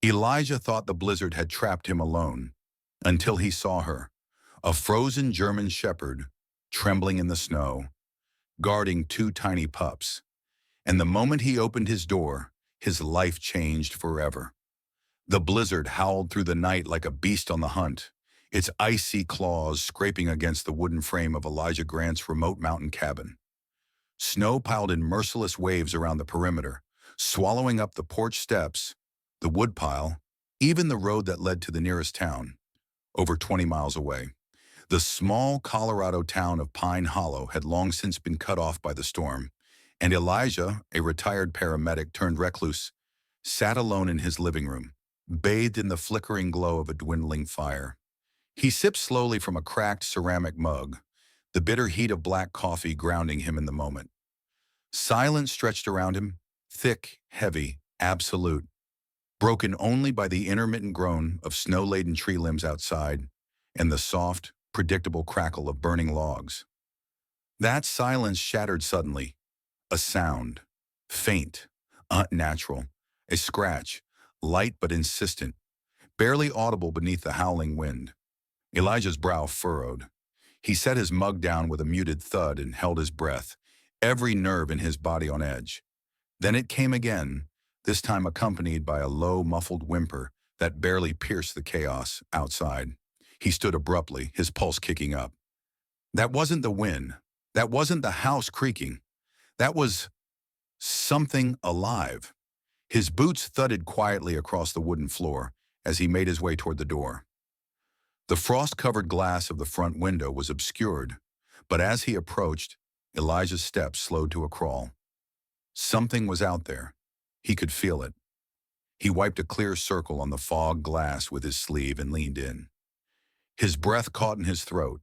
Elijah thought the blizzard had trapped him alone until he saw her, a frozen German shepherd, trembling in the snow, guarding two tiny pups. And the moment he opened his door, his life changed forever. The blizzard howled through the night like a beast on the hunt, its icy claws scraping against the wooden frame of Elijah Grant's remote mountain cabin. Snow piled in merciless waves around the perimeter, swallowing up the porch steps, the woodpile, even the road that led to the nearest town, over 20 miles away. The small Colorado town of Pine Hollow had long since been cut off by the storm, and Elijah, a retired paramedic turned recluse, sat alone in his living room, bathed in the flickering glow of a dwindling fire. He sipped slowly from a cracked ceramic mug, the bitter heat of black coffee grounding him in the moment. Silence stretched around him, thick, heavy, absolute, broken only by the intermittent groan of snow-laden tree limbs outside and the soft, predictable crackle of burning logs. That silence shattered suddenly. A sound, faint, unnatural, a scratch, light but insistent, barely audible beneath the howling wind. Elijah's brow furrowed. He set his mug down with a muted thud and held his breath, every nerve in his body on edge. Then it came again, this time accompanied by a low, muffled whimper that barely pierced the chaos outside. He stood abruptly, his pulse kicking up. That wasn't the wind. That wasn't the house creaking. That was something alive. His boots thudded quietly across the wooden floor as he made his way toward the door. The frost-covered glass of the front window was obscured, but as he approached, Elijah's steps slowed to a crawl. Something was out there. He could feel it. He wiped a clear circle on the fog glass with his sleeve and leaned in. His breath caught in his throat.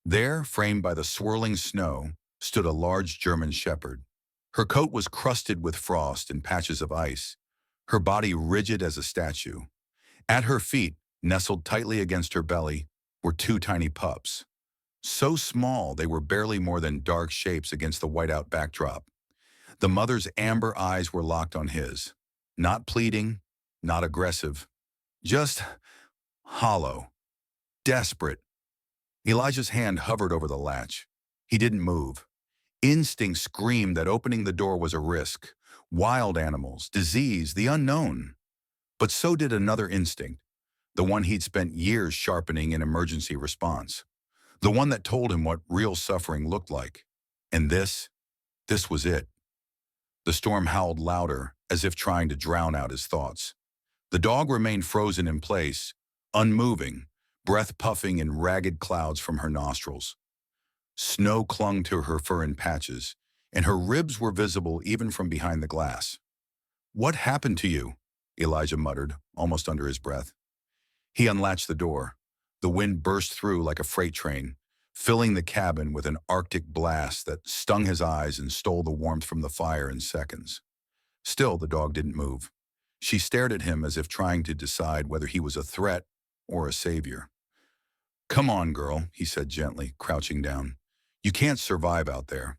There, framed by the swirling snow, stood a large German shepherd. Her coat was crusted with frost and patches of ice, her body rigid as a statue. At her feet, nestled tightly against her belly, were two tiny pups. So small they were barely more than dark shapes against the whiteout backdrop. The mother's amber eyes were locked on his, not pleading, not aggressive, just hollow, desperate. Elijah's hand hovered over the latch. He didn't move. Instinct screamed that opening the door was a risk. Wild animals, disease, the unknown. But so did another instinct, the one he'd spent years sharpening in emergency response. The one that told him what real suffering looked like. And this was it. The storm howled louder, as if trying to drown out his thoughts. The dog remained frozen in place, unmoving, breath puffing in ragged clouds from her nostrils. Snow clung to her fur in patches, and her ribs were visible even from behind the glass. "What happened to you?" Elijah muttered, almost under his breath. He unlatched the door. The wind burst through like a freight train, filling the cabin with an arctic blast that stung his eyes and stole the warmth from the fire in seconds. Still, the dog didn't move. She stared at him as if trying to decide whether he was a threat or a savior. "Come on, girl," he said gently, crouching down. "You can't survive out there."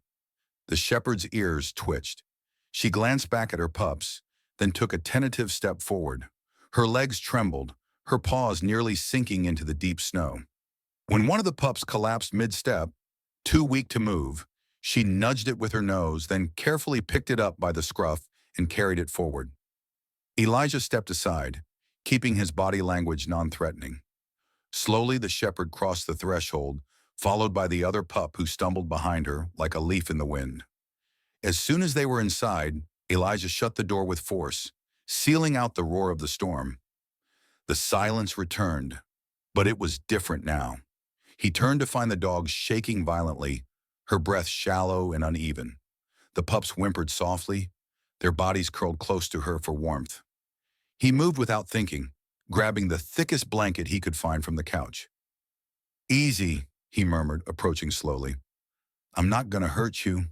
The shepherd's ears twitched. She glanced back at her pups, then took a tentative step forward. Her legs trembled, her paws nearly sinking into the deep snow. When one of the pups collapsed mid-step, too weak to move, she nudged it with her nose, then carefully picked it up by the scruff and carried it forward. Elijah stepped aside, keeping his body language non-threatening. Slowly, the shepherd crossed the threshold, followed by the other pup who stumbled behind her like a leaf in the wind. As soon as they were inside, Elijah shut the door with force, sealing out the roar of the storm. The silence returned, but it was different now. He turned to find the dog shaking violently, her breath shallow and uneven. The pups whimpered softly, their bodies curled close to her for warmth. He moved without thinking, grabbing the thickest blanket he could find from the couch. "Easy," he murmured, approaching slowly. "I'm not gonna hurt you."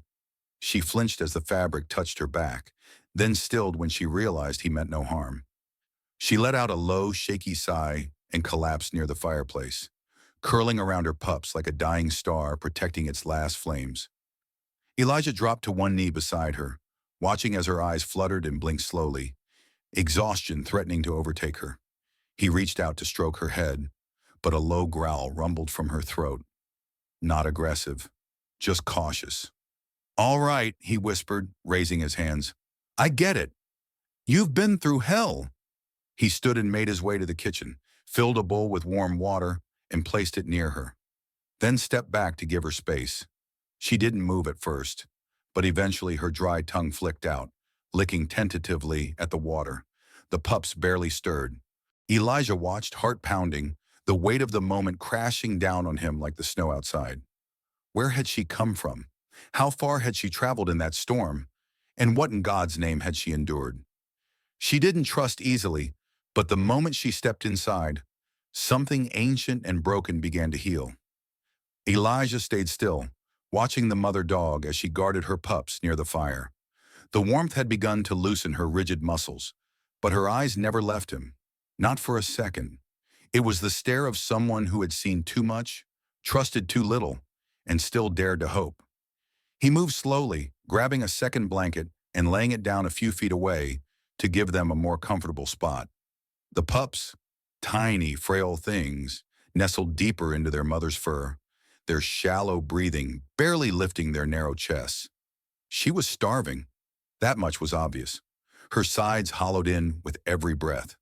She flinched as the fabric touched her back, then stilled when she realized he meant no harm. She let out a low, shaky sigh and collapsed near the fireplace, curling around her pups like a dying star protecting its last flames. Elijah dropped to one knee beside her, watching as her eyes fluttered and blinked slowly. exhaustion threatening to overtake her. He reached out to stroke her head, but a low growl rumbled from her throat. Not aggressive, just cautious. "All right," he whispered, raising his hands. "I get it. You've been through hell." He stood and made his way to the kitchen, filled a bowl with warm water, and placed it near her. Then stepped back to give her space. She didn't move at first, but eventually her dry tongue flicked out, licking tentatively at the water. The pups barely stirred. Elijah watched, heart pounding, the weight of the moment crashing down on him like the snow outside. Where had she come from? How far had she traveled in that storm? And what in God's name had she endured? She didn't trust easily, but the moment she stepped inside, something ancient and broken began to heal. Elijah stayed still, watching the mother dog as she guarded her pups near the fire. The warmth had begun to loosen her rigid muscles, but her eyes never left him, not for a second. It was the stare of someone who had seen too much, trusted too little, and still dared to hope. He moved slowly, grabbing a second blanket and laying it down a few feet away to give them a more comfortable spot. The pups, tiny, frail things, nestled deeper into their mother's fur, their shallow breathing barely lifting their narrow chests. She was starving. That much was obvious. Her sides hollowed in with every breath.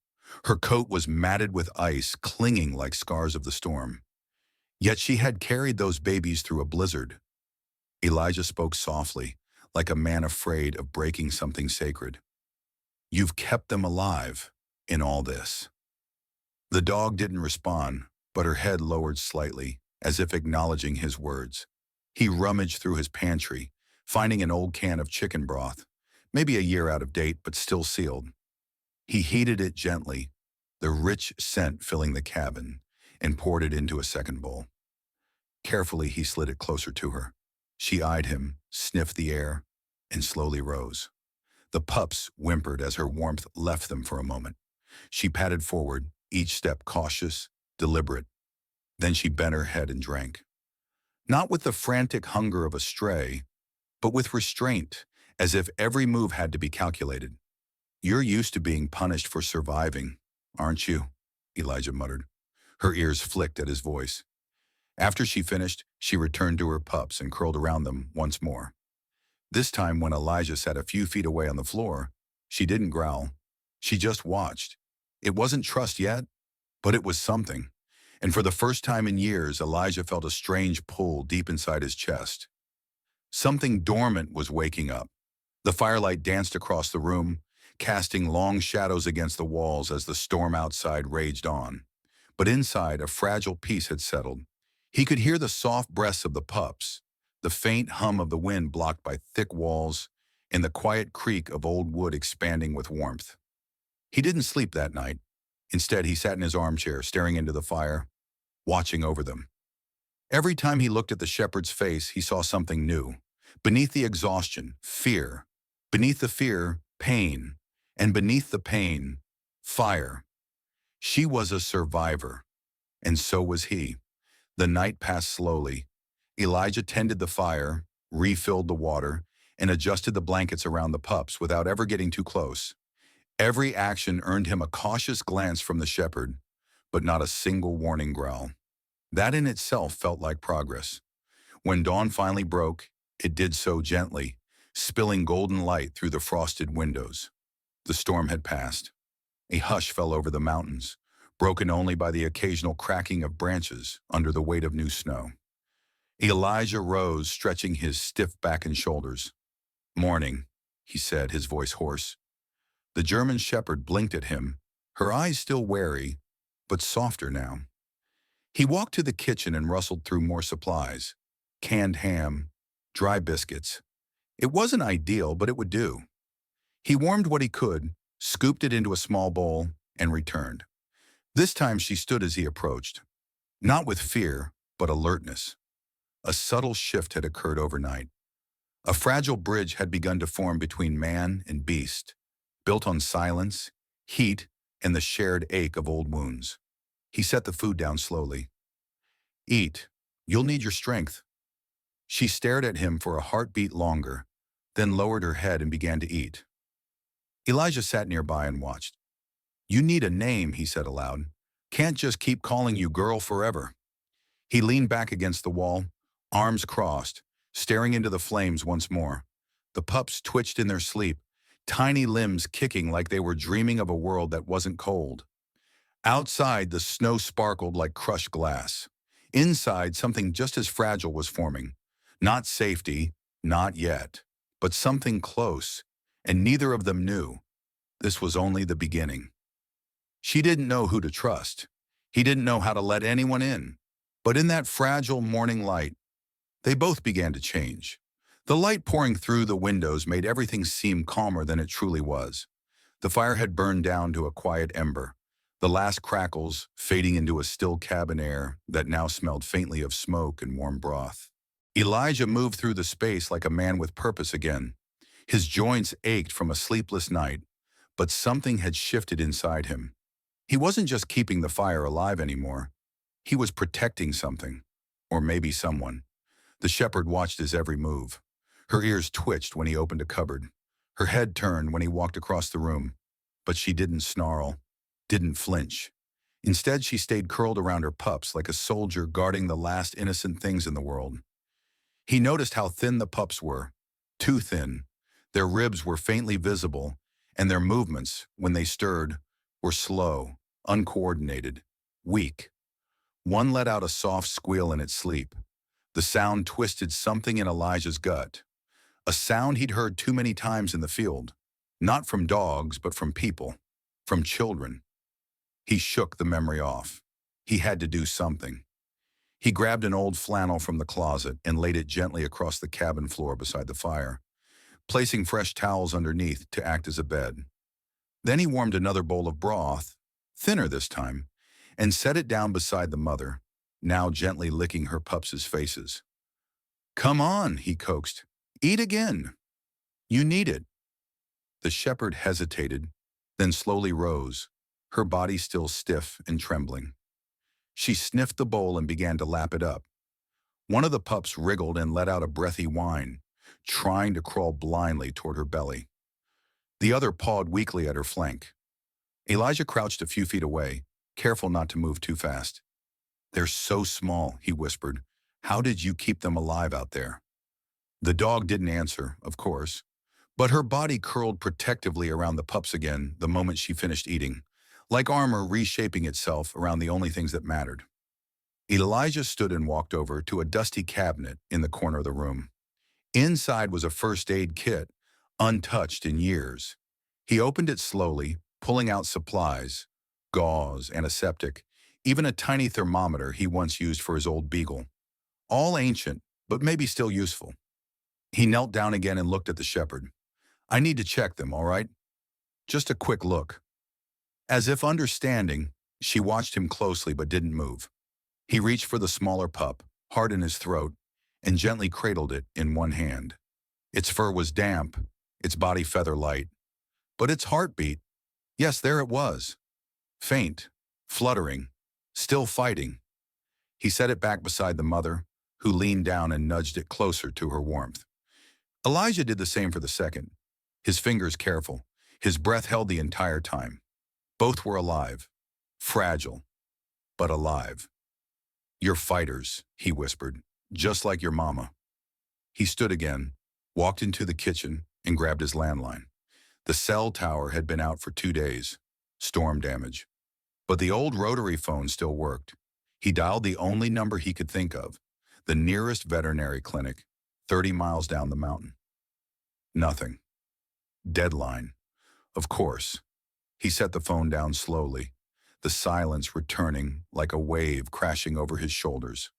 Her coat was matted with ice, clinging like scars of the storm. Yet she had carried those babies through a blizzard. Elijah spoke softly, like a man afraid of breaking something sacred. "You've kept them alive in all this." The dog didn't respond, but her head lowered slightly, as if acknowledging his words. He rummaged through his pantry, finding an old can of chicken broth, maybe a year out of date but still sealed. He heated it gently, the rich scent filling the cabin, and poured it into a second bowl. Carefully, he slid it closer to her. She eyed him, sniffed the air, and slowly rose. The pups whimpered as her warmth left them for a moment. She padded forward, each step cautious, deliberate. Then she bent her head and drank. Not with the frantic hunger of a stray, but with restraint, as if every move had to be calculated. "You're used to being punished for surviving, aren't you?" Elijah muttered. Her ears flicked at his voice. After she finished, she returned to her pups and curled around them once more. This time, when Elijah sat a few feet away on the floor, she didn't growl. She just watched. It wasn't trust yet, but it was something. And for the first time in years, Elijah felt a strange pull deep inside his chest. Something dormant was waking up. The firelight danced across the room, casting long shadows against the walls as the storm outside raged on. But inside, a fragile peace had settled. He could hear the soft breaths of the pups, the faint hum of the wind blocked by thick walls, and the quiet creak of old wood expanding with warmth. He didn't sleep that night. Instead, he sat in his armchair, staring into the fire, watching over them. Every time he looked at the shepherd's face, he saw something new. Beneath the exhaustion, fear. Beneath the fear, pain. And beneath the pain, fire. She was a survivor, and so was he. The night passed slowly. Elijah tended the fire, refilled the water, and adjusted the blankets around the pups without ever getting too close. Every action earned him a cautious glance from the shepherd, but not a single warning growl. That in itself felt like progress. When dawn finally broke, it did so gently, spilling golden light through the frosted windows. The storm had passed. A hush fell over the mountains, broken only by the occasional cracking of branches under the weight of new snow. Elijah rose, stretching his stiff back and shoulders. "Morning," he said, his voice hoarse. The German shepherd blinked at him, her eyes still wary, but softer now. He walked to the kitchen and rustled through more supplies. Canned ham, dry biscuits. It wasn't ideal, but it would do. He warmed what he could, scooped it into a small bowl, and returned. This time she stood as he approached. Not with fear, but alertness. A subtle shift had occurred overnight. A fragile bridge had begun to form between man and beast, built on silence, heat, and the shared ache of old wounds. He set the food down slowly. "Eat. You'll need your strength." She stared at him for a heartbeat longer, then lowered her head and began to eat. Elijah sat nearby and watched. "You need a name," he said aloud. "Can't just keep calling you girl forever." He leaned back against the wall, arms crossed, staring into the flames once more. The pups twitched in their sleep, tiny limbs kicking like they were dreaming of a world that wasn't cold. Outside, the snow sparkled like crushed glass. Inside, something just as fragile was forming. Not safety, not yet, but something close, and neither of them knew. This was only the beginning. She didn't know who to trust. He didn't know how to let anyone in. But in that fragile morning light, they both began to change. The light pouring through the windows made everything seem calmer than it truly was. The fire had burned down to a quiet ember, the last crackles fading into a still cabin air that now smelled faintly of smoke and warm broth. Elijah moved through the space like a man with purpose again. His joints ached from a sleepless night, but something had shifted inside him. He wasn't just keeping the fire alive anymore. He was protecting something, or maybe someone. The shepherd watched his every move. Her ears twitched when he opened a cupboard. Her head turned when he walked across the room. But she didn't snarl, didn't flinch. Instead, she stayed curled around her pups like a soldier guarding the last innocent things in the world. He noticed how thin the pups were, too thin. Their ribs were faintly visible, and their movements, when they stirred, were slow, uncoordinated, weak. One let out a soft squeal in its sleep. The sound twisted something in Elijah's gut. A sound he'd heard too many times in the field. Not from dogs, but from people. From children. He shook the memory off. He had to do something. He grabbed an old flannel from the closet and laid it gently across the cabin floor beside the fire, placing fresh towels underneath to act as a bed. Then he warmed another bowl of broth, thinner this time, and set it down beside the mother, now gently licking her pups' faces. "Come on," he coaxed. "Eat again. You need it." The shepherd hesitated, then slowly rose, her body still stiff and trembling. She sniffed the bowl and began to lap it up. One of the pups wriggled and let out a breathy whine, trying to crawl blindly toward her belly. The other pawed weakly at her flank. Elijah crouched a few feet away, careful not to move too fast. "They're so small," he whispered. "How did you keep them alive out there?" The dog didn't answer, of course, but her body curled protectively around the pups again the moment she finished eating, like armor reshaping itself around the only things that mattered. Elijah stood and walked over to a dusty cabinet in the corner of the room. Inside was a first aid kit, untouched in years. He opened it slowly, pulling out supplies, gauze, antiseptic, even a tiny thermometer he once used for his old beagle. All ancient, but maybe still useful. He knelt down again and looked at the shepherd. "I need to check them, all right? Just a quick look." As if understanding, she watched him closely but didn't move. He reached for the smaller pup, hard in his throat, and gently cradled it in one hand. Its fur was damp, its body feather light. But its heartbeat, yes, there it was. Faint, fluttering, still fighting. He set it back beside the mother, who leaned down and nudged it closer to her warmth. Elijah did the same for the second, his fingers careful, his breath held the entire time. Both were alive, fragile, but alive. "You're fighters," he whispered, "just like your mama." He stood again, walked into the kitchen, and grabbed his landline. The cell tower had been out for 2 days, storm damage. But the old rotary phone still worked. He dialed the only number he could think of, the nearest veterinary clinic, 30 miles down the mountain. Nothing. Deadline. Of course. He set the phone down slowly, the silence returning like a wave crashing over his shoulders.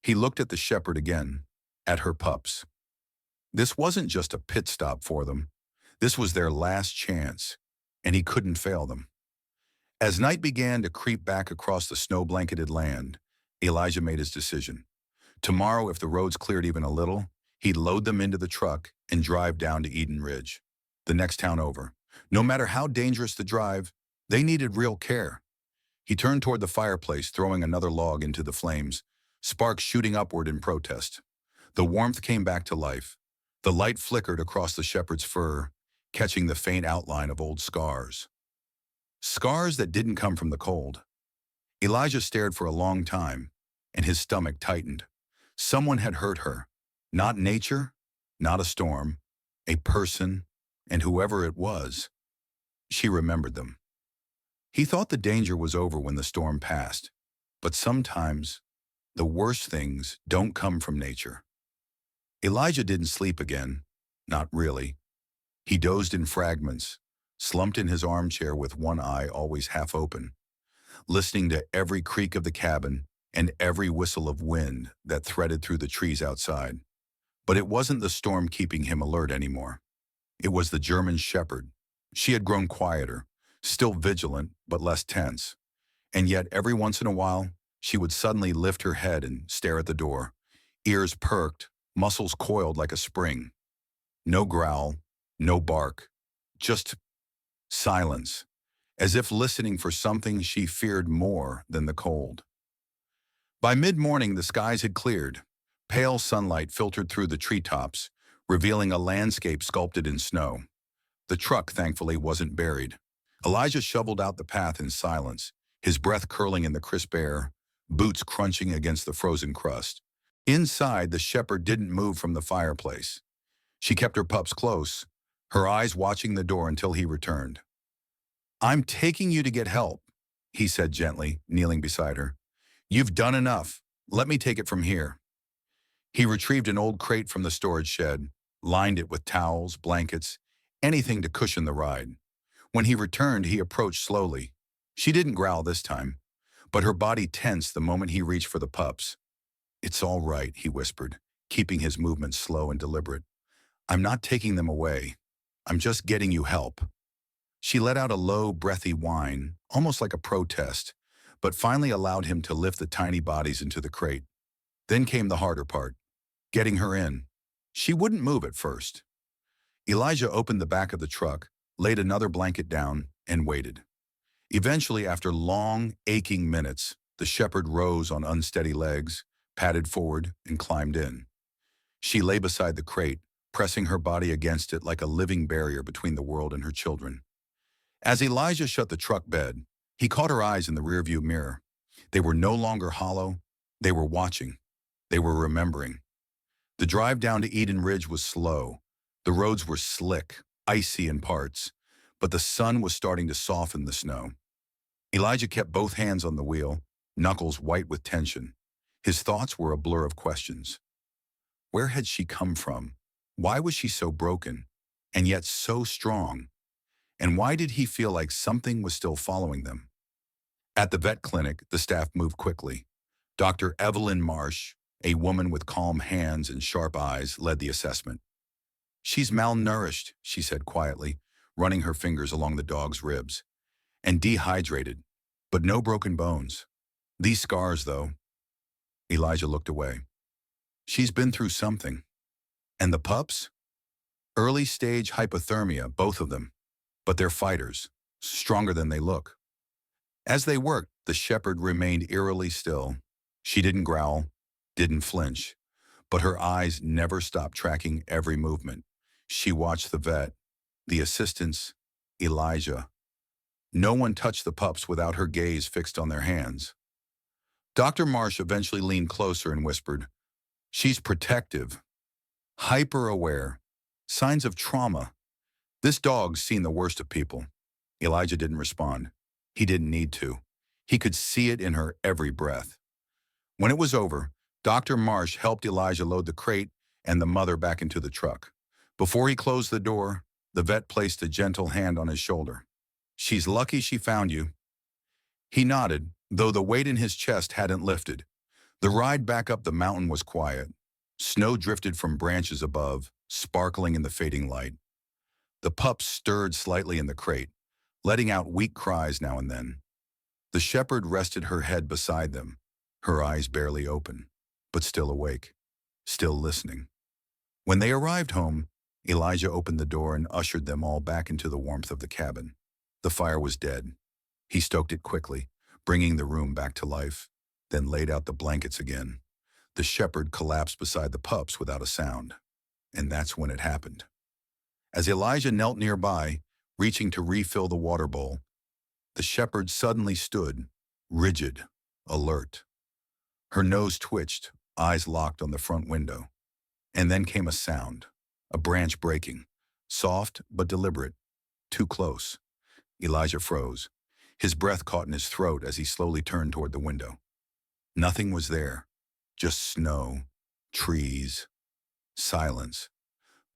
He looked at the shepherd again, at her pups. This wasn't just a pit stop for them. This was their last chance, and he couldn't fail them. As night began to creep back across the snow-blanketed land, Elijah made his decision. Tomorrow, if the roads cleared even a little, he'd load them into the truck and drive down to Eden Ridge, the next town over. No matter how dangerous the drive, they needed real care. He turned toward the fireplace, throwing another log into the flames, sparks shooting upward in protest. The warmth came back to life. The light flickered across the shepherd's fur, catching the faint outline of old scars. Scars that didn't come from the cold. Elijah stared for a long time, and his stomach tightened. Someone had hurt her. Not nature, not a storm, a person, and whoever it was, she remembered them. He thought the danger was over when the storm passed, but sometimes the worst things don't come from nature. Elijah didn't sleep again, not really. He dozed in fragments, slumped in his armchair with one eye always half open, listening to every creak of the cabin and every whistle of wind that threaded through the trees outside. But it wasn't the storm keeping him alert anymore. It was the German shepherd. She had grown quieter, still vigilant but less tense, and yet every once in a while she would suddenly lift her head and stare at the door, ears perked, muscles coiled like a spring. No growl, no bark, just silence, as if listening for something she feared more than the cold. By mid-morning, the skies had cleared. Pale sunlight filtered through the treetops, revealing a landscape sculpted in snow. The truck, thankfully, wasn't buried. Elijah shoveled out the path in silence, his breath curling in the crisp air, boots crunching against the frozen crust. Inside, the shepherd didn't move from the fireplace. She kept her pups close, her eyes watching the door until he returned. "I'm taking you to get help," he said gently, kneeling beside her. "You've done enough. Let me take it from here." He retrieved an old crate from the storage shed, lined it with towels, blankets, anything to cushion the ride. When he returned, he approached slowly. She didn't growl this time, but her body tensed the moment he reached for the pups. "It's all right," he whispered, keeping his movements slow and deliberate. "I'm not taking them away. I'm just getting you help." She let out a low, breathy whine, almost like a protest, but finally allowed him to lift the tiny bodies into the crate. Then came the harder part, getting her in. She wouldn't move at first. Elijah opened the back of the truck, laid another blanket down, and waited. Eventually, after long, aching minutes, the shepherd rose on unsteady legs, padded forward, and climbed in. She lay beside the crate, pressing her body against it like a living barrier between the world and her children. As Elijah shut the truck bed, he caught her eyes in the rearview mirror. They were no longer hollow. They were watching. They were remembering. The drive down to Eden Ridge was slow. The roads were slick, icy in parts, but the sun was starting to soften the snow. Elijah kept both hands on the wheel, knuckles white with tension. His thoughts were a blur of questions. Where had she come from? Why was she so broken, and yet so strong? And why did he feel like something was still following them? At the vet clinic, the staff moved quickly. Dr. Evelyn Marsh, a woman with calm hands and sharp eyes, led the assessment. "She's malnourished," she said quietly, running her fingers along the dog's ribs, "and dehydrated, but no broken bones. These scars, though." Elijah looked away. "She's been through something. And the pups? Early stage hypothermia, both of them. But they're fighters, stronger than they look." As they worked, the shepherd remained eerily still. She didn't growl, didn't flinch, but her eyes never stopped tracking every movement. She watched the vet, the assistants, Elijah. No one touched the pups without her gaze fixed on their hands. Dr. Marsh eventually leaned closer and whispered, "She's protective, hyper-aware, signs of trauma. This dog's seen the worst of people." Elijah didn't respond. He didn't need to. He could see it in her every breath. When it was over, Dr. Marsh helped Elijah load the crate and the mother back into the truck. Before he closed the door, the vet placed a gentle hand on his shoulder. "She's lucky she found you." He nodded, though the weight in his chest hadn't lifted. The ride back up the mountain was quiet. Snow drifted from branches above, sparkling in the fading light. The pups stirred slightly in the crate, letting out weak cries now and then. The shepherd rested her head beside them, her eyes barely open, but still awake, still listening. When they arrived home, Elijah opened the door and ushered them all back into the warmth of the cabin. The fire was dead. He stoked it quickly, bringing the room back to life, then laid out the blankets again. The shepherd collapsed beside the pups without a sound. And that's when it happened. As Elijah knelt nearby, reaching to refill the water bowl, the shepherd suddenly stood, rigid, alert. Her nose twitched, eyes locked on the front window. And then came a sound, a branch breaking, soft but deliberate, too close. Elijah froze. His breath caught in his throat as he slowly turned toward the window. Nothing was there, just snow, trees, silence.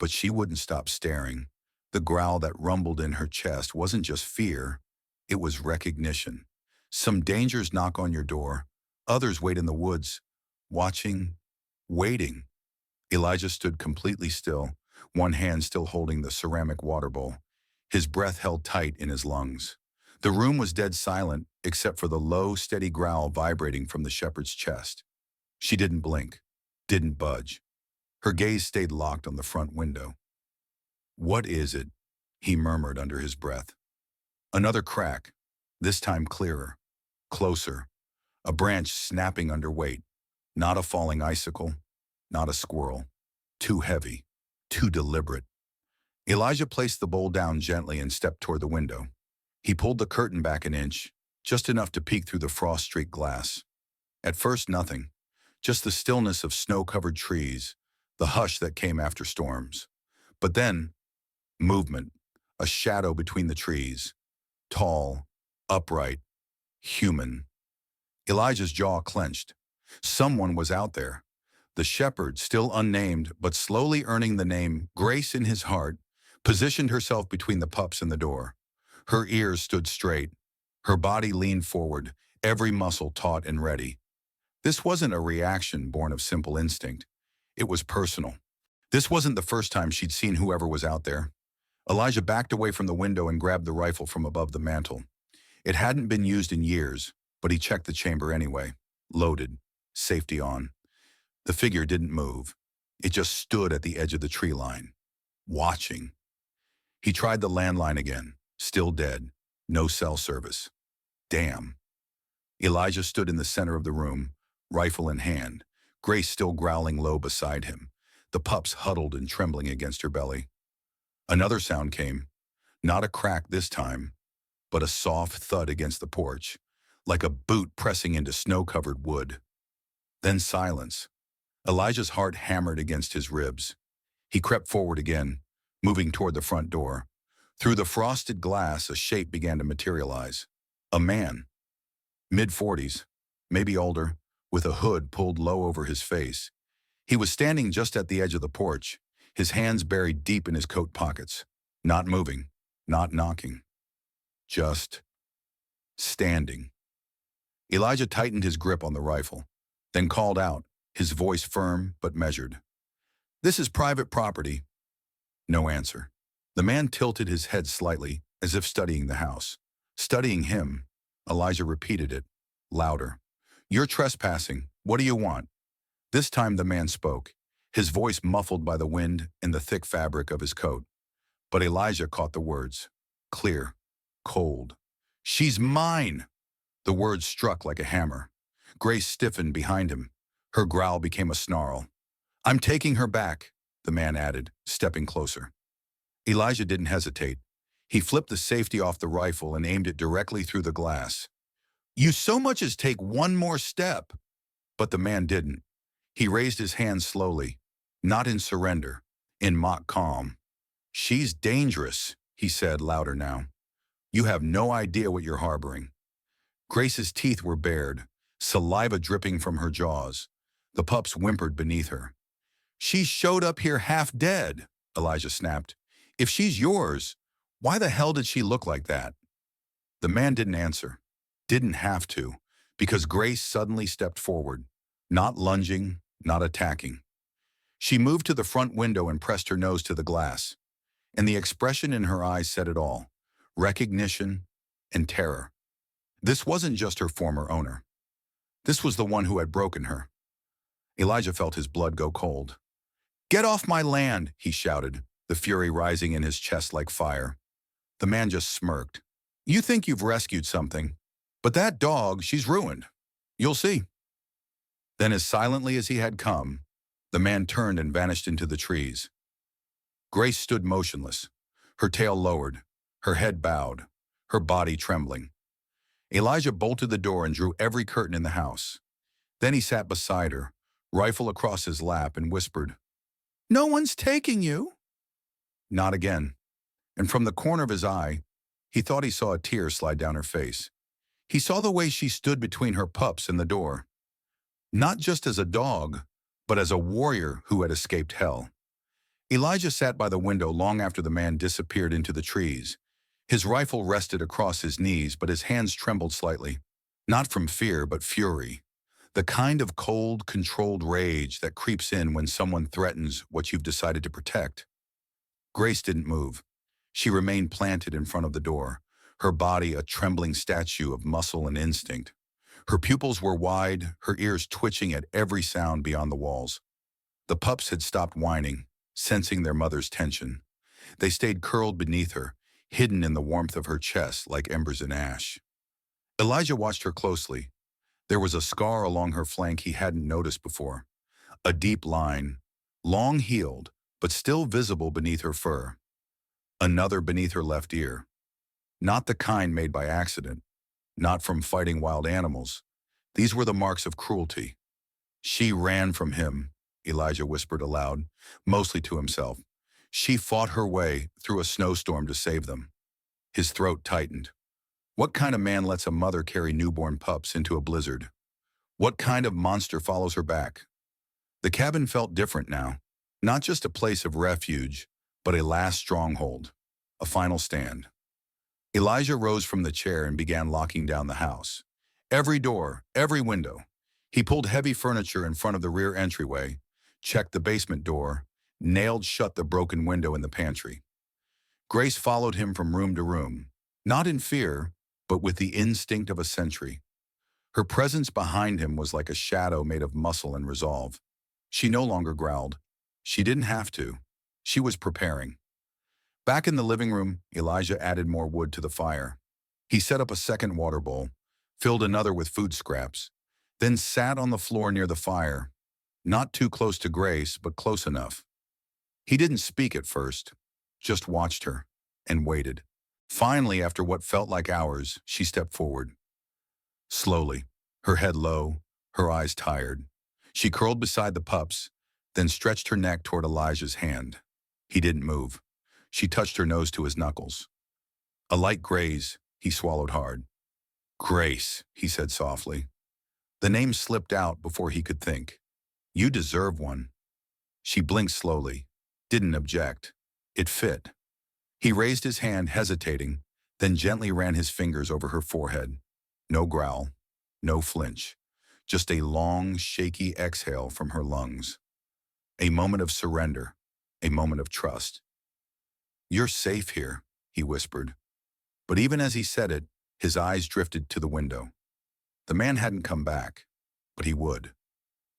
But she wouldn't stop staring. The growl that rumbled in her chest wasn't just fear, it was recognition. Some dangers knock on your door, others wait in the woods, watching, waiting. Elijah stood completely still, one hand still holding the ceramic water bowl, his breath held tight in his lungs. The room was dead silent, except for the low, steady growl vibrating from the shepherd's chest. She didn't blink, didn't budge. Her gaze stayed locked on the front window. "What is it?" he murmured under his breath. Another crack, this time clearer, closer, a branch snapping under weight. Not a falling icicle, not a squirrel. Too heavy, too deliberate. Elijah placed the bowl down gently and stepped toward the window. He pulled the curtain back an inch, just enough to peek through the frost-streaked glass. At first, nothing, just the stillness of snow-covered trees, the hush that came after storms. But then, movement, a shadow between the trees, tall, upright, human. Elijah's jaw clenched. Someone was out there. The shepherd, still unnamed, but slowly earning the name Grace in his heart, positioned herself between the pups and the door. Her ears stood straight. Her body leaned forward, every muscle taut and ready. This wasn't a reaction born of simple instinct. It was personal. This wasn't the first time she'd seen whoever was out there. Elijah backed away from the window and grabbed the rifle from above the mantel. It hadn't been used in years, but he checked the chamber anyway. Loaded, safety on. The figure didn't move. It just stood at the edge of the tree line, watching. He tried the landline again, still dead, no cell service. Damn. Elijah stood in the center of the room, rifle in hand, Grace still growling low beside him, the pups huddled and trembling against her belly. Another sound came, not a crack this time, but a soft thud against the porch, like a boot pressing into snow-covered wood. Then silence. Elijah's heart hammered against his ribs. He crept forward again, moving toward the front door. Through the frosted glass, a shape began to materialize. A man. Mid-40s, maybe older, with a hood pulled low over his face. He was standing just at the edge of the porch, his hands buried deep in his coat pockets. Not moving, not knocking. Just standing. Elijah tightened his grip on the rifle, then called out, his voice firm but measured. "This is private property." No answer. The man tilted his head slightly, as if studying the house. Studying him, Elijah repeated it, louder. "You're trespassing. What do you want?" This time the man spoke, his voice muffled by the wind and the thick fabric of his coat. But Elijah caught the words. Clear, cold. "She's mine!" The words struck like a hammer. Grace stiffened behind him. Her growl became a snarl. "I'm taking her back," the man added, stepping closer. Elijah didn't hesitate. He flipped the safety off the rifle and aimed it directly through the glass. "You so much as take one more step." But the man didn't. He raised his hand slowly, not in surrender, in mock calm. "She's dangerous," he said louder now. "You have no idea what you're harboring." Grace's teeth were bared, saliva dripping from her jaws. The pups whimpered beneath her. "She showed up here half dead," Elijah snapped. "If she's yours, why the hell did she look like that?" The man didn't answer. Didn't have to, because Grace suddenly stepped forward, not lunging, not attacking. She moved to the front window and pressed her nose to the glass, and the expression in her eyes said it all, recognition and terror. This wasn't just her former owner. This was the one who had broken her. Elijah felt his blood go cold. "Get off my land," he shouted, the fury rising in his chest like fire. The man just smirked. "You think you've rescued something, but that dog, she's ruined. You'll see." Then, as silently as he had come, the man turned and vanished into the trees. Grace stood motionless, her tail lowered, her head bowed, her body trembling. Elijah bolted the door and drew every curtain in the house. Then he sat beside her, rifle across his lap, and whispered, "No one's taking you." Not again. And from the corner of his eye, he thought he saw a tear slide down her face. He saw the way she stood between her pups and the door, not just as a dog, but as a warrior who had escaped hell. Elijah sat by the window long after the man disappeared into the trees. His rifle rested across his knees, but his hands trembled slightly. Not from fear, but fury. The kind of cold, controlled rage that creeps in when someone threatens what you've decided to protect. Grace didn't move. She remained planted in front of the door, her body a trembling statue of muscle and instinct. Her pupils were wide, her ears twitching at every sound beyond the walls. The pups had stopped whining, sensing their mother's tension. They stayed curled beneath her, hidden in the warmth of her chest like embers in ash. Elijah watched her closely. There was a scar along her flank he hadn't noticed before. A deep line, long healed, but still visible beneath her fur. Another beneath her left ear. Not the kind made by accident, not from fighting wild animals. These were the marks of cruelty. She ran from him, Elijah whispered aloud, mostly to himself. She fought her way through a snowstorm to save them. His throat tightened. What kind of man lets a mother carry newborn pups into a blizzard? What kind of monster follows her back? The cabin felt different now. Not just a place of refuge, but a last stronghold, a final stand. Elijah rose from the chair and began locking down the house. Every door, every window. He pulled heavy furniture in front of the rear entryway, checked the basement door, nailed shut the broken window in the pantry. Grace followed him from room to room, not in fear, but with the instinct of a sentry. Her presence behind him was like a shadow made of muscle and resolve. She no longer growled. She didn't have to. She was preparing. Back in the living room, Elijah added more wood to the fire. He set up a second water bowl, filled another with food scraps, then sat on the floor near the fire, not too close to Grace, but close enough. He didn't speak at first, just watched her, and waited. Finally, after what felt like hours, she stepped forward. Slowly, her head low, her eyes tired. She curled beside the pups, then stretched her neck toward Elijah's hand. He didn't move. She touched her nose to his knuckles. A light graze, he swallowed hard. "Grace," he said softly. The name slipped out before he could think. "You deserve one." She blinked slowly, didn't object. It fit. He raised his hand, hesitating, then gently ran his fingers over her forehead. No growl, no flinch, just a long, shaky exhale from her lungs. A moment of surrender, a moment of trust. "You're safe here," he whispered. But even as he said it, his eyes drifted to the window. The man hadn't come back, but he would.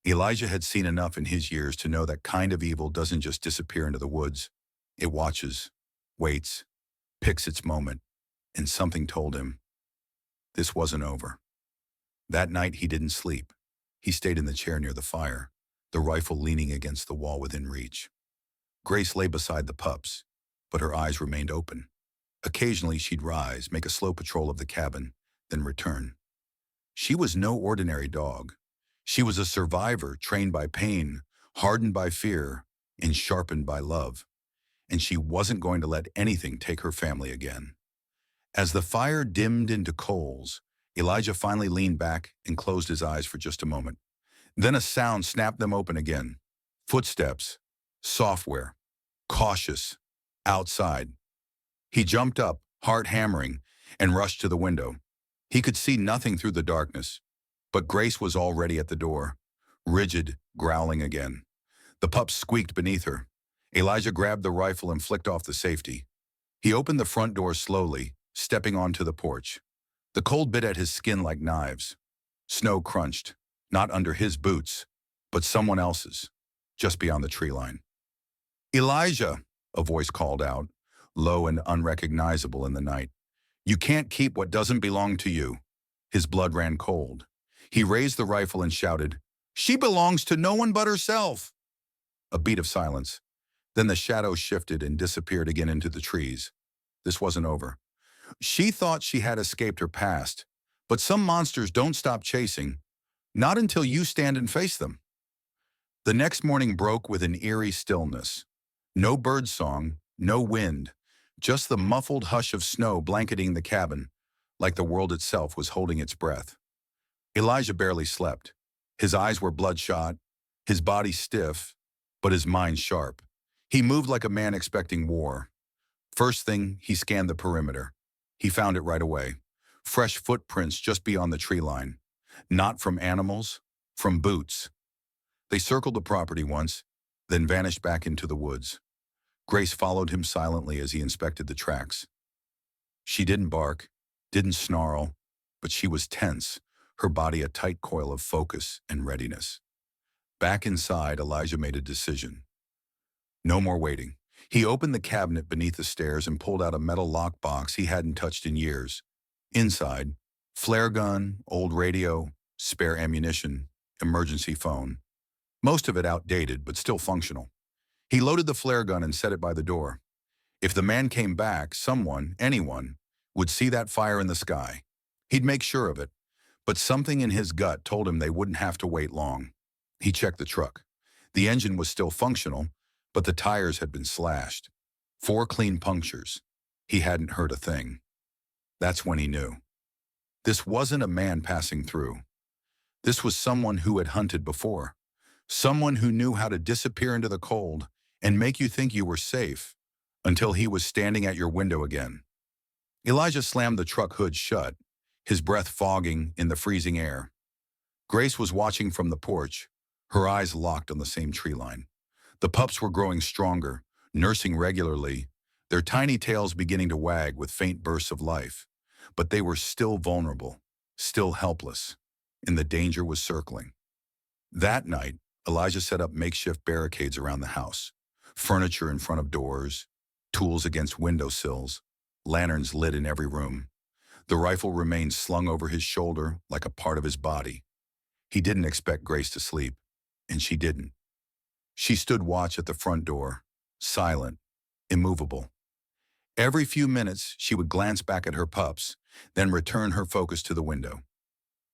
Elijah had seen enough in his years to know that kind of evil doesn't just disappear into the woods. It watches, waits, picks its moment, and something told him this wasn't over. That night he didn't sleep. He stayed in the chair near the fire, the rifle leaning against the wall within reach. Grace lay beside the pups, but her eyes remained open. Occasionally she'd rise, make a slow patrol of the cabin, then return. She was no ordinary dog. She was a survivor trained by pain, hardened by fear, and sharpened by love. And she wasn't going to let anything take her family again. As the fire dimmed into coals, Elijah finally leaned back and closed his eyes for just a moment. Then a sound snapped them open again. Footsteps, software, cautious, outside. He jumped up, heart hammering, and rushed to the window. He could see nothing through the darkness, but Grace was already at the door, rigid, growling again. The pups squeaked beneath her. Elijah grabbed the rifle and flicked off the safety. He opened the front door slowly, stepping onto the porch. The cold bit at his skin like knives. Snow crunched, not under his boots, but someone else's, just beyond the tree line. "Elijah," a voice called out, low and unrecognizable in the night. "You can't keep what doesn't belong to you." His blood ran cold. He raised the rifle and shouted, "She belongs to no one but herself." A beat of silence. Then the shadow shifted and disappeared again into the trees. This wasn't over. She thought she had escaped her past, but some monsters don't stop chasing, not until you stand and face them. The next morning broke with an eerie stillness. No birdsong, no wind, just the muffled hush of snow blanketing the cabin, like the world itself was holding its breath. Elijah barely slept. His eyes were bloodshot, his body stiff, but his mind sharp. He moved like a man expecting war. First thing, he scanned the perimeter. He found it right away. Fresh footprints just beyond the tree line. Not from animals, from boots. They circled the property once, then vanished back into the woods. Grace followed him silently as he inspected the tracks. She didn't bark, didn't snarl, but she was tense, her body a tight coil of focus and readiness. Back inside, Elijah made a decision. No more waiting. He opened the cabinet beneath the stairs and pulled out a metal lockbox he hadn't touched in years. Inside, flare gun, old radio, spare ammunition, emergency phone. Most of it outdated, but still functional. He loaded the flare gun and set it by the door. If the man came back, someone, anyone, would see that fire in the sky. He'd make sure of it, but something in his gut told him they wouldn't have to wait long. He checked the truck. The engine was still functional, but the tires had been slashed. 4 clean punctures. He hadn't hurt a thing. That's when he knew. This wasn't a man passing through. This was someone who had hunted before. Someone who knew how to disappear into the cold and make you think you were safe until he was standing at your window again. Elijah slammed the truck hood shut, his breath fogging in the freezing air. Grace was watching from the porch, her eyes locked on the same tree line. The pups were growing stronger, nursing regularly, their tiny tails beginning to wag with faint bursts of life. But they were still vulnerable, still helpless, and the danger was circling. That night, Elijah set up makeshift barricades around the house, furniture in front of doors, tools against windowsills, lanterns lit in every room. The rifle remained slung over his shoulder like a part of his body. He didn't expect Grace to sleep, and she didn't. She stood watch at the front door, silent, immovable. Every few minutes, she would glance back at her pups, then return her focus to the window.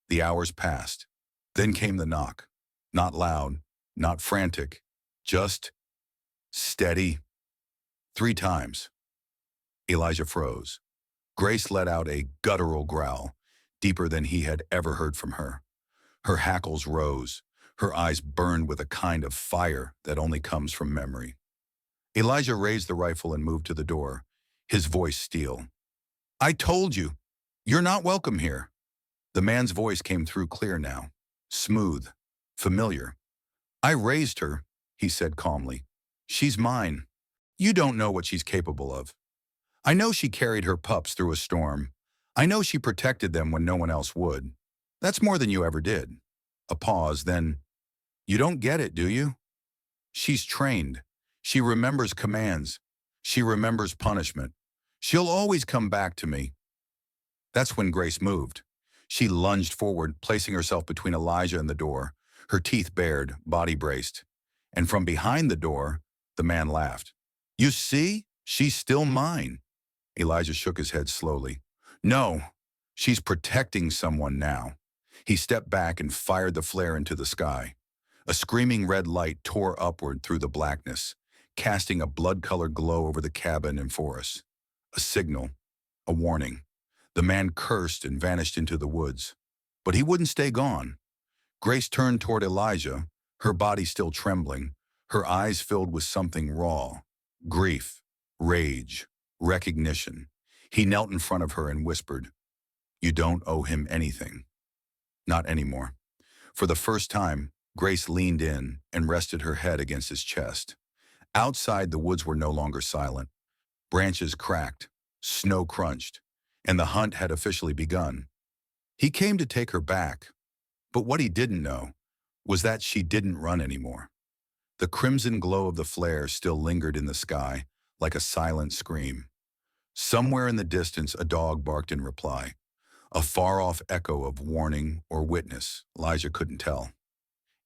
The hours passed. Then came the knock. Not loud, not frantic, just steady. 3 times. Elijah froze. Grace let out a guttural growl, deeper than he had ever heard from her. Her hackles rose. Her eyes burned with a kind of fire that only comes from memory. Elijah raised the rifle and moved to the door, his voice steel. "I told you, you're not welcome here." The man's voice came through clear now, smooth, familiar. "I raised her," he said calmly. "She's mine. You don't know what she's capable of. I know she carried her pups through a storm. I know she protected them when no one else would. That's more than you ever did." A pause, then, "You don't get it, do you? She's trained. She remembers commands. She remembers punishment. She'll always come back to me." That's when Grace moved. She lunged forward, placing herself between Elijah and the door, her teeth bared, body braced. And from behind the door, the man laughed. "You see? She's still mine." Elijah shook his head slowly. "No, she's protecting someone now." He stepped back and fired the flare into the sky. A screaming red light tore upward through the blackness, casting a blood-colored glow over the cabin and forest. A signal, a warning. The man cursed and vanished into the woods. But he wouldn't stay gone. Grace turned toward Elijah, her body still trembling, her eyes filled with something raw. Grief, rage, recognition. He knelt in front of her and whispered, "You don't owe him anything." Not anymore. For the first time, Grace leaned in and rested her head against his chest. Outside, the woods were no longer silent. Branches cracked, snow crunched, and the hunt had officially begun. He came to take her back, but what he didn't know was that she didn't run anymore. The crimson glow of the flare still lingered in the sky like a silent scream. Somewhere in the distance, a dog barked in reply, a far-off echo of warning or witness. Elijah couldn't tell.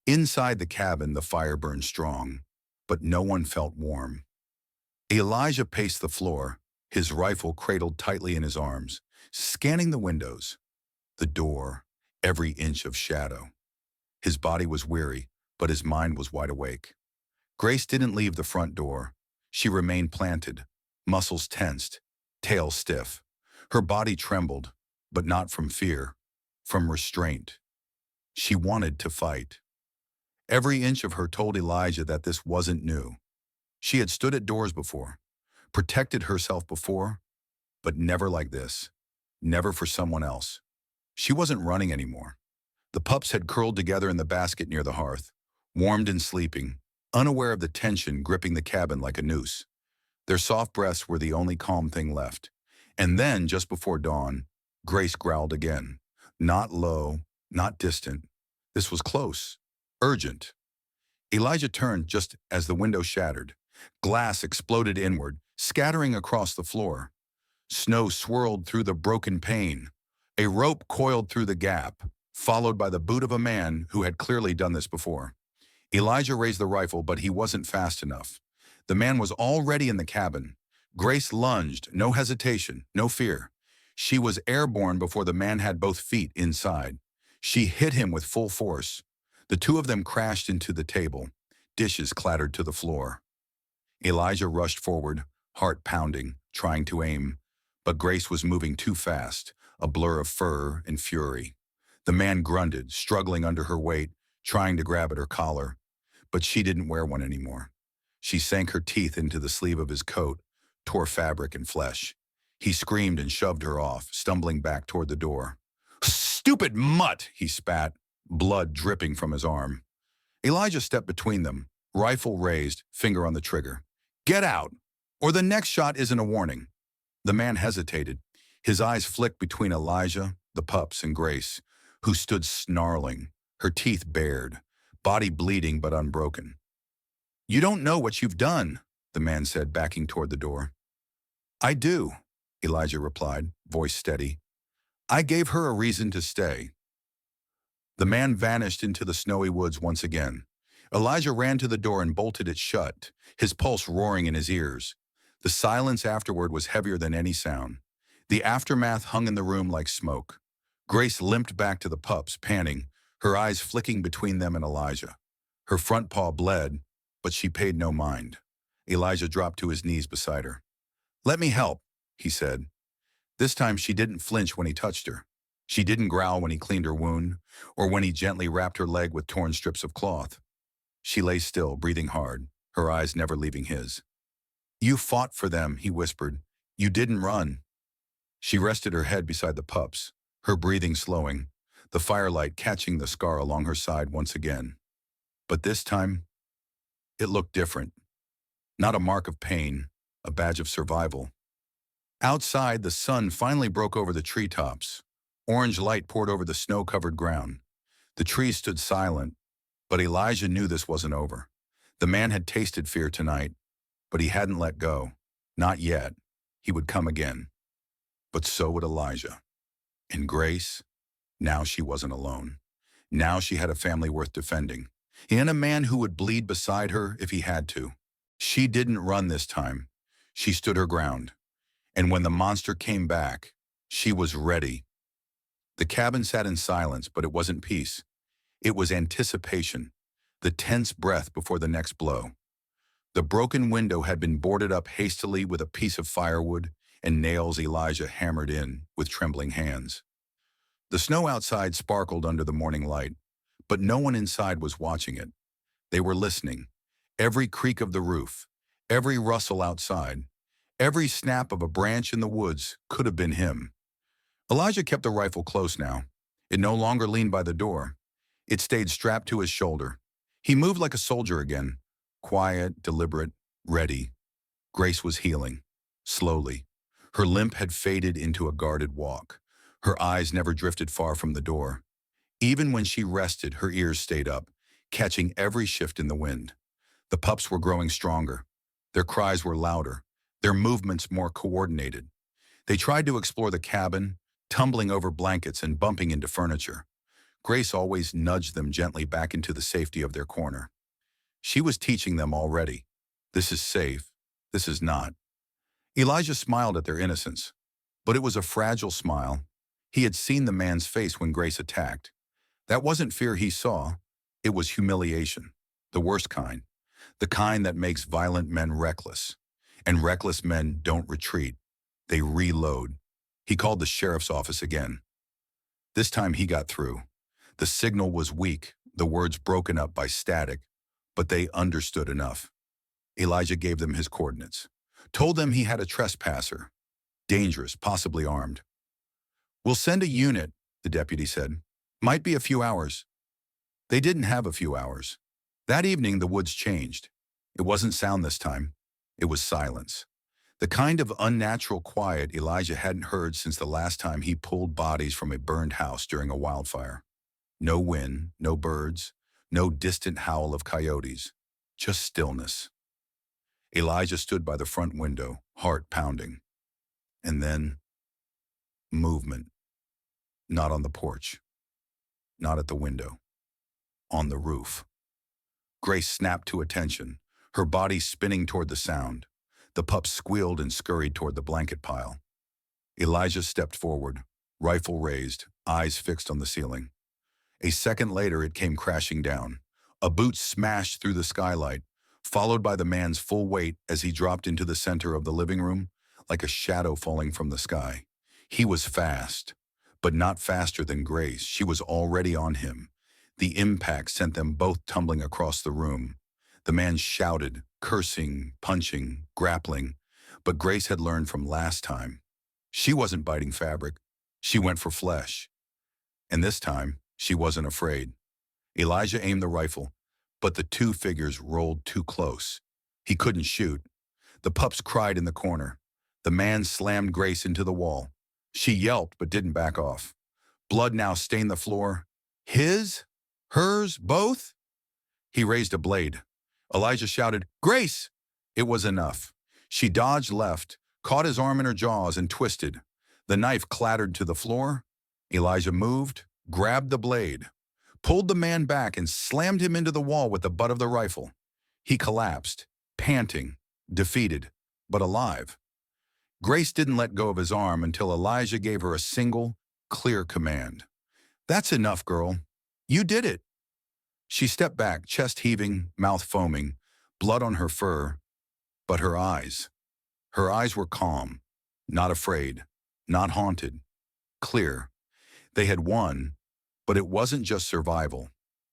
Inside the cabin, the fire burned strong, but no one felt warm. Elijah paced the floor, his rifle cradled tightly in his arms, scanning the windows, the door, every inch of shadow. His body was weary, but his mind was wide awake. Grace didn't leave the front door. She remained planted, muscles tensed, tail stiff. Her body trembled, but not from fear, from restraint. She wanted to fight. Every inch of her told Elijah that this wasn't new. She had stood at doors before, protected herself before, but never like this. Never for someone else. She wasn't running anymore. The pups had curled together in the basket near the hearth, warmed and sleeping, unaware of the tension gripping the cabin like a noose. Their soft breaths were the only calm thing left. And then, just before dawn, Grace growled again. Not low, not distant. This was close, urgent. Elijah turned just as the window shattered. Glass exploded inward, scattering across the floor. Snow swirled through the broken pane. A rope coiled through the gap, followed by the boot of a man who had clearly done this before. Elijah raised the rifle, but he wasn't fast enough. The man was already in the cabin. Grace lunged, no hesitation, no fear. She was airborne before the man had both feet inside. She hit him with full force. The two of them crashed into the table. Dishes clattered to the floor. Elijah rushed forward, heart pounding, trying to aim. But Grace was moving too fast, a blur of fur and fury. The man grunted, struggling under her weight, trying to grab at her collar. But she didn't wear one anymore. She sank her teeth into the sleeve of his coat, tore fabric and flesh. He screamed and shoved her off, stumbling back toward the door. "Stupid mutt!" he spat, blood dripping from his arm. Elijah stepped between them, rifle raised, finger on the trigger. "Get out, or the next shot isn't a warning." The man hesitated. His eyes flicked between Elijah, the pups, and Grace, who stood snarling, her teeth bared, body bleeding but unbroken. "You don't know what you've done," the man said, backing toward the door. "I do," Elijah replied, voice steady. "I gave her a reason to stay." The man vanished into the snowy woods once again. Elijah ran to the door and bolted it shut, his pulse roaring in his ears. The silence afterward was heavier than any sound. The aftermath hung in the room like smoke. Grace limped back to the pups, panting, her eyes flicking between them and Elijah. Her front paw bled, but she paid no mind. Elijah dropped to his knees beside her. "Let me help," he said. This time she didn't flinch when he touched her. She didn't growl when he cleaned her wound, or when he gently wrapped her leg with torn strips of cloth. She lay still, breathing hard, her eyes never leaving his. "You fought for them," he whispered. "You didn't run." She rested her head beside the pups, her breathing slowing, the firelight catching the scar along her side once again. But this time, it looked different. Not a mark of pain, a badge of survival. Outside, the sun finally broke over the treetops. Orange light poured over the snow-covered ground. The trees stood silent, but Elijah knew this wasn't over. The man had tasted fear tonight, but he hadn't let go. Not yet. He would come again. But so would Elijah. And Grace, now she wasn't alone. Now she had a family worth defending, and a man who would bleed beside her if he had to. She didn't run this time. She stood her ground. And when the monster came back, she was ready. The cabin sat in silence, but it wasn't peace. It was anticipation, the tense breath before the next blow. The broken window had been boarded up hastily with a piece of firewood and nails Elijah hammered in with trembling hands. The snow outside sparkled under the morning light, but no one inside was watching it. They were listening. Every creak of the roof, every rustle outside, every snap of a branch in the woods could have been him. Elijah kept the rifle close now. It no longer leaned by the door. It stayed strapped to his shoulder. He moved like a soldier again, quiet, deliberate, ready. Grace was healing, slowly. Her limp had faded into a guarded walk. Her eyes never drifted far from the door. Even when she rested, her ears stayed up, catching every shift in the wind. The pups were growing stronger. Their cries were louder, their movements more coordinated. They tried to explore the cabin, tumbling over blankets and bumping into furniture. Grace always nudged them gently back into the safety of their corner. She was teaching them already. This is safe. This is not. Elijah smiled at their innocence, but it was a fragile smile. He had seen the man's face when Grace attacked. That wasn't fear he saw. It was humiliation. The worst kind. The kind that makes violent men reckless. And reckless men don't retreat. They reload. He called the sheriff's office again. This time he got through. The signal was weak, the words broken up by static, but they understood enough. Elijah gave them his coordinates. Told them he had a trespasser. Dangerous, possibly armed. "We'll send a unit," the deputy said. "Might be a few hours." They didn't have a few hours. That evening the woods changed. It wasn't sound this time. It was silence. The kind of unnatural quiet Elijah hadn't heard since the last time he pulled bodies from a burned house during a wildfire. No wind, no birds, no distant howl of coyotes. Just stillness. Elijah stood by the front window, heart pounding. And then, movement. Not on the porch. Not at the window. On the roof. Grace snapped to attention, her body spinning toward the sound. The pups squealed and scurried toward the blanket pile. Elijah stepped forward, rifle raised, eyes fixed on the ceiling. A second later, it came crashing down. A boot smashed through the skylight, followed by the man's full weight as he dropped into the center of the living room, like a shadow falling from the sky. He was fast, but not faster than Grace. She was already on him. The impact sent them both tumbling across the room. The man shouted, cursing, punching, grappling, but Grace had learned from last time. She wasn't biting fabric. She went for flesh. And this time, she wasn't afraid. Elijah aimed the rifle, but the two figures rolled too close. He couldn't shoot. The pups cried in the corner. The man slammed Grace into the wall. She yelped but didn't back off. Blood now stained the floor. His? Hers? Both? He raised a blade. Elijah shouted, "Grace!" It was enough. She dodged left, caught his arm in her jaws, and twisted. The knife clattered to the floor. Elijah moved, grabbed the blade, pulled the man back, and slammed him into the wall with the butt of the rifle. He collapsed, panting, defeated, but alive. Grace didn't let go of his arm until Elijah gave her a single, clear command. "That's enough, girl. You did it." She stepped back, chest heaving, mouth foaming, blood on her fur, but her eyes were calm, not afraid, not haunted, clear. They had won, but it wasn't just survival.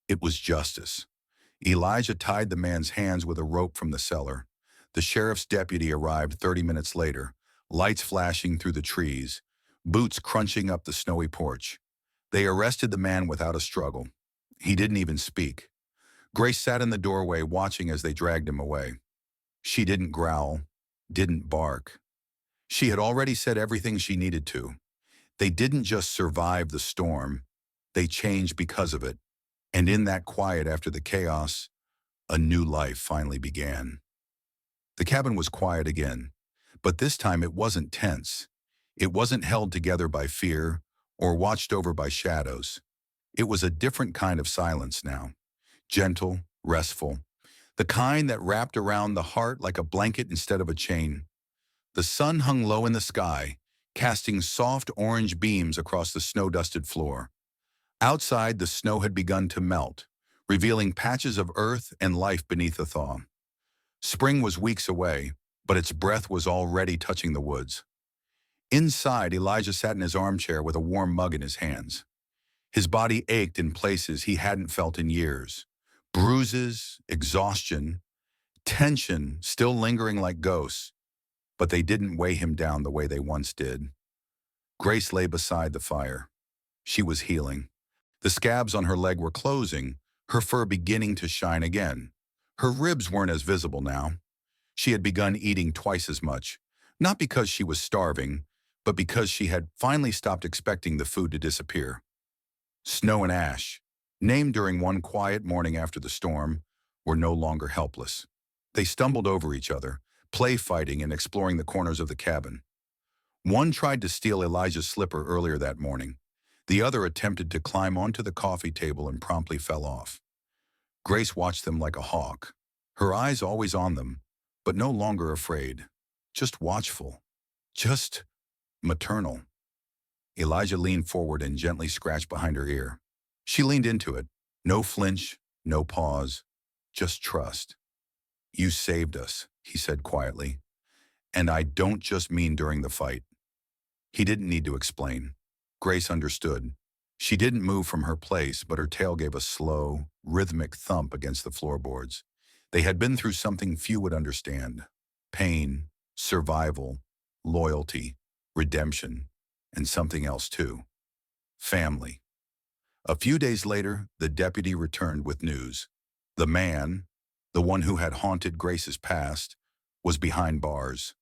It was justice. Elijah tied the man's hands with a rope from the cellar. The sheriff's deputy arrived 30 minutes later, lights flashing through the trees, boots crunching up the snowy porch. They arrested the man without a struggle. He didn't even speak. Grace sat in the doorway watching as they dragged him away. She didn't growl, didn't bark. She had already said everything she needed to. They didn't just survive the storm, they changed because of it. And in that quiet after the chaos, a new life finally began. The cabin was quiet again, but this time it wasn't tense. It wasn't held together by fear or watched over by shadows. It was a different kind of silence now, gentle, restful, the kind that wrapped around the heart like a blanket instead of a chain. The sun hung low in the sky, casting soft orange beams across the snow-dusted floor. Outside, the snow had begun to melt, revealing patches of earth and life beneath the thaw. Spring was weeks away, but its breath was already touching the woods. Inside, Elijah sat in his armchair with a warm mug in his hands. His body ached in places he hadn't felt in years. Bruises, exhaustion, tension still lingering like ghosts, but they didn't weigh him down the way they once did. Grace lay beside the fire. She was healing. The scabs on her leg were closing, her fur beginning to shine again. Her ribs weren't as visible now. She had begun eating twice as much, not because she was starving, but because she had finally stopped expecting the food to disappear. Snow and Ash, named during one quiet morning after the storm, were no longer helpless. They stumbled over each other, play fighting and exploring the corners of the cabin. One tried to steal Elijah's slipper earlier that morning. The other attempted to climb onto the coffee table and promptly fell off. Grace watched them like a hawk, her eyes always on them, but no longer afraid, just watchful, just maternal. Elijah leaned forward and gently scratched behind her ear. She leaned into it. No flinch, no pause, just trust. You saved us, he said quietly. And I don't just mean during the fight. He didn't need to explain. Grace understood. She didn't move from her place, but her tail gave a slow, rhythmic thump against the floorboards. They had been through something few would understand. Pain, survival, loyalty, redemption, and something else too. Family. A few days later, the deputy returned with news. The man, the one who had haunted Grace's past, was behind bars.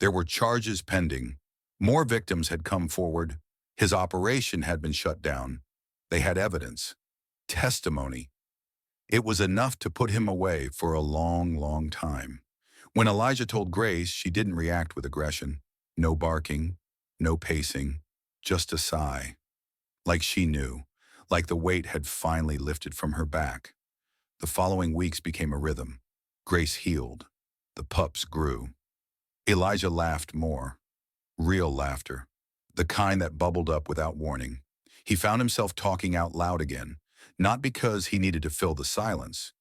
There were charges pending. More victims had come forward. His operation had been shut down. They had evidence, testimony. It was enough to put him away for a long, long time. When Elijah told Grace, she didn't react with aggression. No barking, no pacing, just a sigh. Like she knew, like the weight had finally lifted from her back. The following weeks became a rhythm. Grace healed. The pups grew. Elijah laughed more. Real laughter. The kind that bubbled up without warning. He found himself talking out loud again, not because he needed to fill the silence,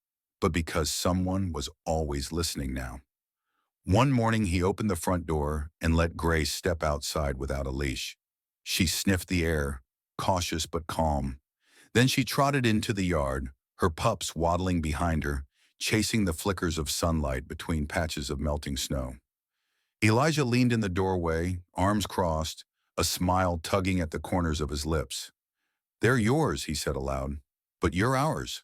but because someone was always listening now. One morning he opened the front door and let Grace step outside without a leash. She sniffed the air, cautious but calm. Then she trotted into the yard, her pups waddling behind her, chasing the flickers of sunlight between patches of melting snow. Elijah leaned in the doorway, arms crossed, a smile tugging at the corners of his lips. "They're yours," he said aloud, "but you're ours."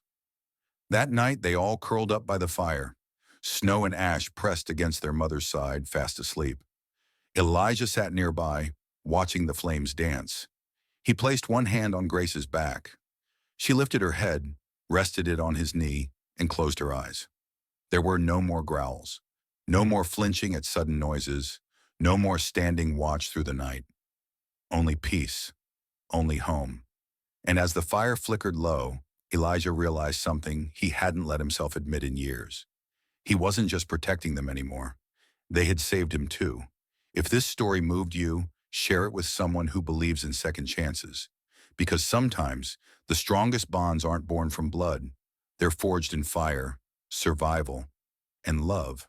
That night they all curled up by the fire. Snow and ash pressed against their mother's side, fast asleep. Elijah sat nearby, watching the flames dance. He placed one hand on Grace's back. She lifted her head, rested it on his knee, and closed her eyes. There were no more growls, no more flinching at sudden noises, no more standing watch through the night. Only peace, only home. And as the fire flickered low, Elijah realized something he hadn't let himself admit in years. He wasn't just protecting them anymore. They had saved him too. If this story moved you, share it with someone who believes in second chances. Because sometimes the strongest bonds aren't born from blood. They're forged in fire, survival, and love.